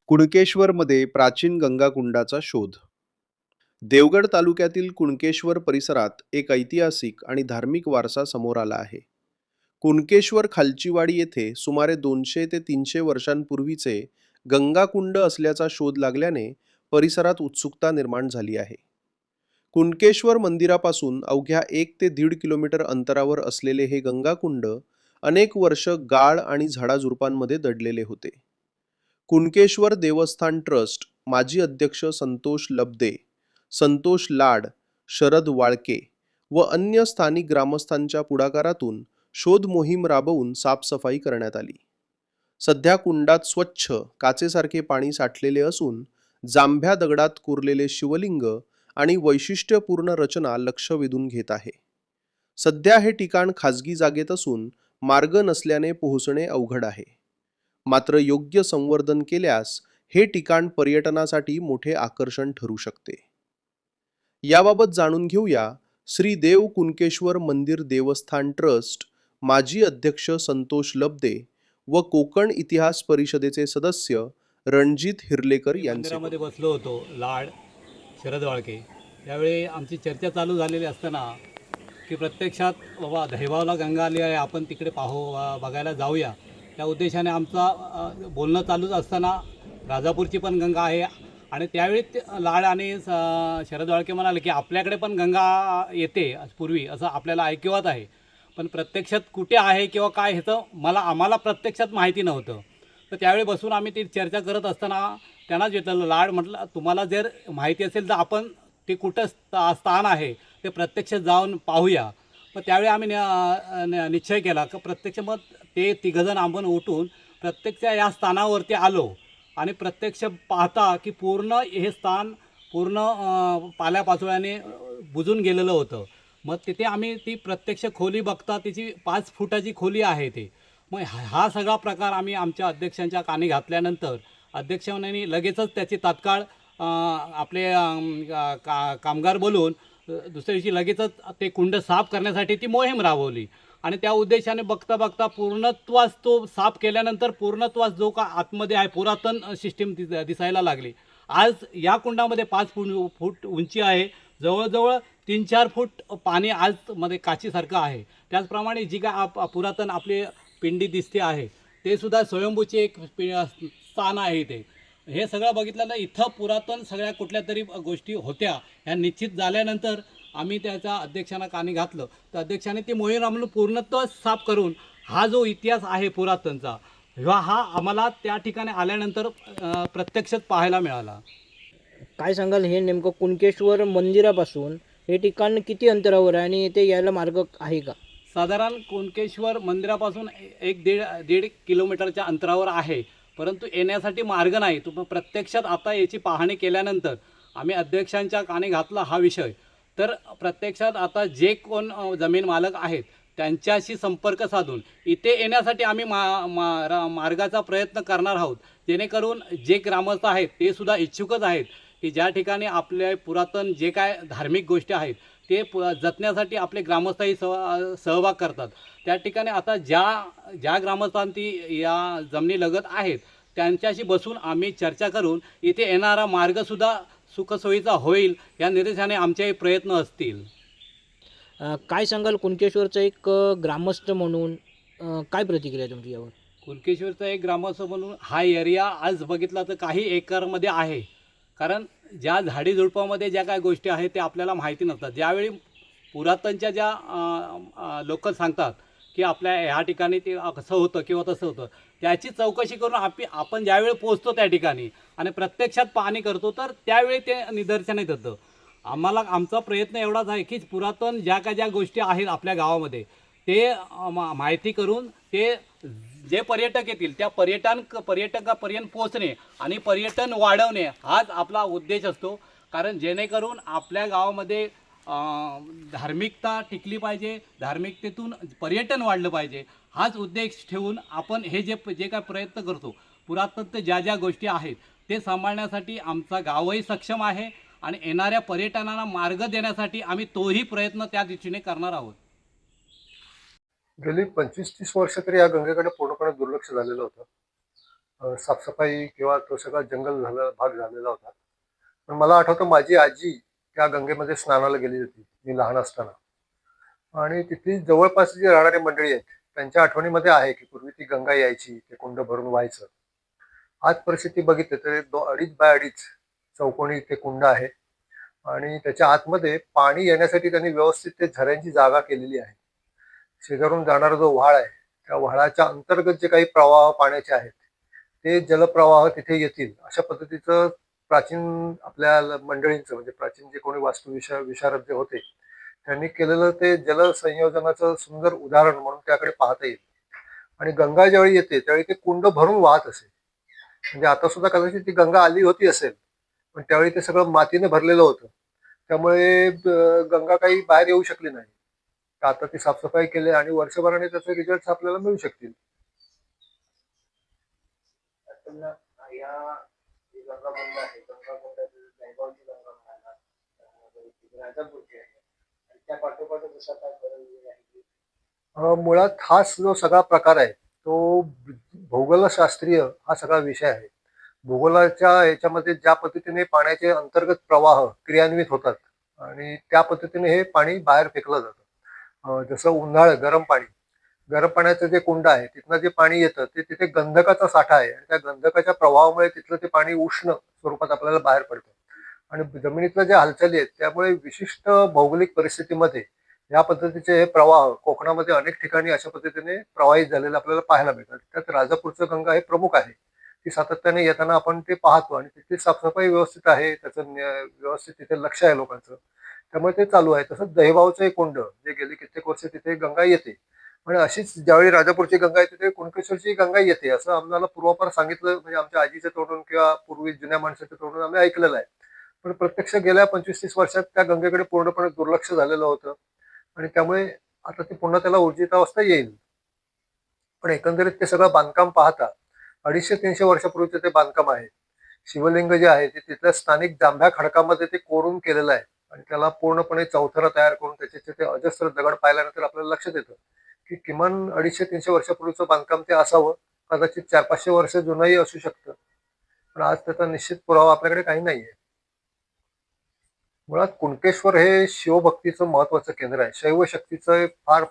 कुणकेश्वरमध्ये प्राचीन गंगाकुंडाचा शोध. देवगड तालुक्यातील कुणकेश्वर परिसरात एक ऐतिहासिक आणि धार्मिक वारसा समोर आला आहे. कुणकेश्वर खालचीवाडी येथे सुमारे 200 ते 300 वर्षांपूर्वीचे गंगाकुंड असल्याचा शोध लागल्याने परिसरात उत्सुकता निर्माण झाली आहे. कुणकेश्वर मंदिरापासून अवघ्या 1 ते 1.5 किलोमीटर अंतरावर असलेले हे गंगाकुंड अनेक वर्ष गाळ आणि झाडाझुडपांमध्ये दडलेले होते. कुणकेश्वर देवस्थान ट्रस्ट माजी अध्यक्ष संतोष लब्दे, संतोष लाड, शरद वाळके व अन्य स्थानिक ग्रामस्थांच्या पुढाकारातून शोध मोहीम राबवून साफसफाई करण्यात आली. सध्या कुंडात स्वच्छ काचेसारखे पाणी साठलेले असून जांभ्या दगडात कोरलेले शिवलिंग आणि वैशिष्ट्यपूर्ण रचना लक्ष वेधून घेत आहे. सध्या हे ठिकाण खाजगी जागेत असून मार्ग नसल्याने पोहोचणे अवघड आहे. मात्र योग्य संवर्धन केल्यास हे ठिकाण पर्यटनासाठी मोठे आकर्षण ठरू शकते. याबाबत जाणून घेऊया श्री देव कुणकेश्वर मंदिर देवस्थान ट्रस्ट माजी अध्यक्ष संतोष लब्दे व कोकण इतिहास परिषदेचे सदस्य रणजित हिरलेकर यांचे. मंदिरामध्ये बसलो होतो लाड शरद वाळके. त्यावेळी आमची चर्चा चालू झालेली असताना की प्रत्यक्षात बाबा दहिबावला गंगा आली आहे, आपण तिकडे बघायला जाऊया. त्या उद्देशाने आमचा बोलणं चालूच असताना राजापूरची पण गंगा आहे आणि त्यावेळी लाड आणि शरद वाळके म्हणाले की आपल्याकडे पण गंगा येते पूर्वी, असं आपल्याला ऐकिवात आहे, पण प्रत्यक्षात कुठे आहे किंवा काय ह्याचं आम्हाला प्रत्यक्षात माहिती नव्हतं. तर त्यावेळी बसून आम्ही ती चर्चा करत असताना त्यांनाच विचारलं, लाड म्हटलं तुम्हाला जर माहिती असेल तर आपण ते कुठं स्थान आहे ते प्रत्यक्ष जाऊन पाहूया. मग त्यावेळी आम्ही निश्चय केला की प्रत्यक्ष मग ते तिघंजण आपण उठून प्रत्यक्ष या स्थानावरती आलो आणि प्रत्यक्ष पाहता की पूर्ण हे स्थान पूर्ण पाल्यापाचोळ्याने बुजून गेलेलं होतं. मग तिथे आम्ही ती प्रत्यक्ष खोली बघता तिची 5 फुटाची खोली आहे ते. मग हा सगळा प्रकार आम्ही आमच्या अध्यक्षांच्या कानी घातल्यानंतर अध्यक्षांनी लगेचच त्याची तात्काळ आपले कामगार बोलून दुसऱ्या दिवशी लगेचच ते कुंड साफ करण्यासाठी ती मोहीम राबवली आणि त्या उद्देशाने बघता बघता पूर्णत्वास तो साफ केल्यानंतर पूर्णत्वास जो का आतमध्ये आहे पुरातन सिस्टीम दिसायला लागली. आज या कुंडामध्ये 5 फूट उंची आहे, जवळजवळ 3-4 फूट पाणी आज मध्ये काचीसारखं आहे. त्याचप्रमाणे जी काय पुरातन आपली पिंडी दिसते आहे ते सुद्धा स्वयंभूचे एक स्थान आहे. ते हे सगळं बघितलं ना, इथं पुरातन सगळ्या कुठल्या तरी गोष्टी होत्या ह्या निश्चित झाल्यानंतर आम्ही त्याच्या अध्यक्षांना कानी घातलं. तर अध्यक्षाने ती मोहीम आम्हाला पूर्णत्व साफ करून हा जो इतिहास आहे पुरातनचा हा आम्हाला त्या ठिकाणी आल्यानंतर प्रत्यक्षात पाहायला मिळाला. काय सांगाल, हे नेमकं कुणकेश्वर मंदिरापासून हे ठिकाण किती अंतरावर आहे आणि इथे यायला मार्ग आहे का? साधारण कुणकेश्वर मंदिरापासून 1-1.5 किलोमीटरच्या अंतरावर आहे, परंतु येण्यासाठी मार्ग नाही. प्रत्यक्षात आता याची पाहणी केल्यानंतर आम्ही अध्यक्षांच्या कानी घातला हा विषय. तर प्रत्यक्षात आता जे कोण जमीन मालक आहेत त्यांच्याशी संपर्क साधून इथे येण्यासाठी आम्ही मार्गाचा प्रयत्न करणार आहोत, जेणेकरून जे ग्रामस्थ आहेत ते सुद्धा इच्छुकच आहेत की ज्या ठिकाणी आपले पुरातन जे काय धार्मिक गोष्टी आहेत ते जतण्यासाठी आपले ग्रामस्थही सहभाग करतात. त्या ठिकाणी आता ज्या ग्रामस्थांची या जमिनीलगत आहेत त्यांच्याशी बसून आम्ही चर्चा करून इथे येणारा मार्गसुद्धा सुखसोयीचा होईल या निर्देशाने आमचे प्रयत्न असतील. काय सांगाल, कुणकेश्वरचा एक ग्रामस्थ म्हणून काय प्रतिक्रिया तुमची यावर? कुणकेश्वरचा एक ग्रामस्थ म्हणून हा एरिया आज बघितला तर काही एकरमध्ये आहे, कारण ज्या झाडीझुडपामध्ये ज्या काय गोष्टी आहेत ते आपल्याला माहिती नसतात. ज्यावेळी पुरातनच्या ज्या लोक सांगतात की आपल्या ह्या ठिकाणी ते कसं होतं किंवा तसं होतं, त्याची चौकशी करून आपण ज्यावेळी पोचतो त्या ठिकाणी आणि प्रत्यक्षात पाहणी करतो तर त्यावेळी ते निदर्शनात येतं. आमचा प्रयत्न एवढाच आहे की पुरातन ज्या गोष्टी आहेत आपल्या गावामध्ये ते माहिती करून ते जे पर्यटक येतील त्या पर्यटकापर्यंत पोहोचणे आणि पर्यटन वाढवणे हाच आपला उद्देश असतो. कारण जेणेकरून आपल्या गावामध्ये धार्मिकता टिकली पाहिजे, धार्मिकतेतून पर्यटन वाढलं पाहिजे, हाच उद्देश ठेवून आपण हे जे काय प्रयत्न करतो पुरातन ज्या गोष्टी आहेत ते सांभाळण्यासाठी आमचा गावही सक्षम आहे आणि येणाऱ्या पर्यटनांना मार्ग देण्यासाठी आम्ही तोही प्रयत्न त्या दिशेने करणार आहोत. गेली 25-30 वर्ष तरी या गंगेकडे पूर्णपणे दुर्लक्ष झालेलं होतं. साफसफाई किंवा तो सगळा जंगल भाग झालेला होता. पण मला आठवतं माझी आजी त्या गंगेमध्ये स्नानाला गेली होती मी लहान असताना. आणि तिथली जवळपास जी राहणारी मंडळी आहेत त्यांच्या आठवणीमध्ये आहे की पूर्वी ती गंगा यायची, ते कुंड भरून व्हायचं. आज परिस्थिती बघितली तर 2.5 बाय 2.5 चौकोनी ते कुंड आहे. आणि त्याच्या आतमध्ये पाणी येण्यासाठी त्यांनी व्यवस्थित ते झऱ्यांची जागा केलेली आहे. शेजारून जाणारा जो व्हाळ आहे त्या व्हाळाच्या अंतर्गत जे काही प्रवाह पाण्याचे आहेत ते जलप्रवाह तिथे येतील अशा पद्धतीचं प्राचीन आपल्या मंडळींचं म्हणजे प्राचीन जे कोणी विशारद जे होते त्यांनी केलेलं ते जलसंयोजनाचं सुंदर उदाहरण म्हणून त्याकडे पाहता येईल. आणि गंगा ज्यावेळी येते त्यावेळी ते कुंड भरून वाहत असे. म्हणजे आता सुद्धा कदाचित ती गंगा आली होती असेल, पण त्यावेळी ते सगळं मातीने भरलेलं होतं. त्यामुळे गंगा काही बाहेर येऊ शकली नाही. तर आता ती साफसफाई केली आणि वर्षभराने त्याचे रिझल्ट आपल्याला मिळू शकतील. मुळात हाच जो सगळा प्रकार आहे तो भूगोलशास्त्रीय हा सगळा विषय आहे. भूगोलाच्या याच्यामध्ये ज्या पद्धतीने पाण्याचे अंतर्गत प्रवाह क्रियान्वित होतात आणि त्या पद्धतीने हे पाणी बाहेर फेकलं जातं. जसं उन्हाळं गरम पाण्याचं जे कुंड आहे तिथनं जे पाणी येतं ते तिथे गंधकाचा साठा आहे आणि त्या गंधकाच्या प्रवाहामुळे तिथलं ते पाणी उष्ण स्वरूपात आपल्याला बाहेर पडतं. आणि जमिनीतल्या ज्या हालचाली आहेत त्यामुळे विशिष्ट भौगोलिक परिस्थितीमध्ये या पद्धतीचे हे प्रवाह कोकणामध्ये अनेक ठिकाणी अशा पद्धतीने प्रवाहित झालेले आपल्याला पाहायला मिळतात. त्यात राजापूरचं गंगा हे प्रमुख आहे. ती सातत्याने येताना आपण ते पाहतो आणि तिथली साफसफाई व्यवस्थित आहे, त्याचं व्यवस्थित तिथे लक्ष आहे लोकांचं. त्यामुळे ते चालू आहे. तसंच दहिबावचं एक कुंड जे गेली कित्येक वर्ष तिथे गंगा येते. आणि अशीच ज्यावेळी राजापूरची गंगा येते तिथे कुणकेश्वरची गंगा येते असं आम्हाला पूर्वापार सांगितलं, म्हणजे आमच्या आजीच्या तोंडून किंवा पूर्वी जुन्या माणसाच्या तोंडून आम्ही ऐकलेलं आहे. पण प्रत्यक्ष गेल्या 25-30 वर्षात त्या गंगेकडे पूर्णपणे दुर्लक्ष झालेलं होतं. आणि त्यामुळे आता ते पुन्हा त्याला ऊर्जितावस्था येईल. पण एकंदरीत ते सगळं बांधकाम पाहता 250-300 वर्षापूर्वीचं ते बांधकाम आहे. शिवलिंग जे आहे ते तिथल्या स्थानिक जांभ्या खडकामध्ये ते कोरून केलेलं आहे. आणि त्याला पूर्णपणे चौथरा तयार करून त्याचे ते अजस्र दगड पाहिल्यानंतर आपल्याला लक्षात येतं की किमान 250-300 वर्षापूर्वीचं बांधकाम ते असावं. कदाचित 400-500 वर्ष जुनंही असू शकतं. पण आज त्याचा निश्चित पुरावा आपल्याकडे काही नाहीये. मुळात कुणकेश्वर हे शिवभक्तीचं महत्वाचं केंद्र आहे. शैव शक्तीचं फार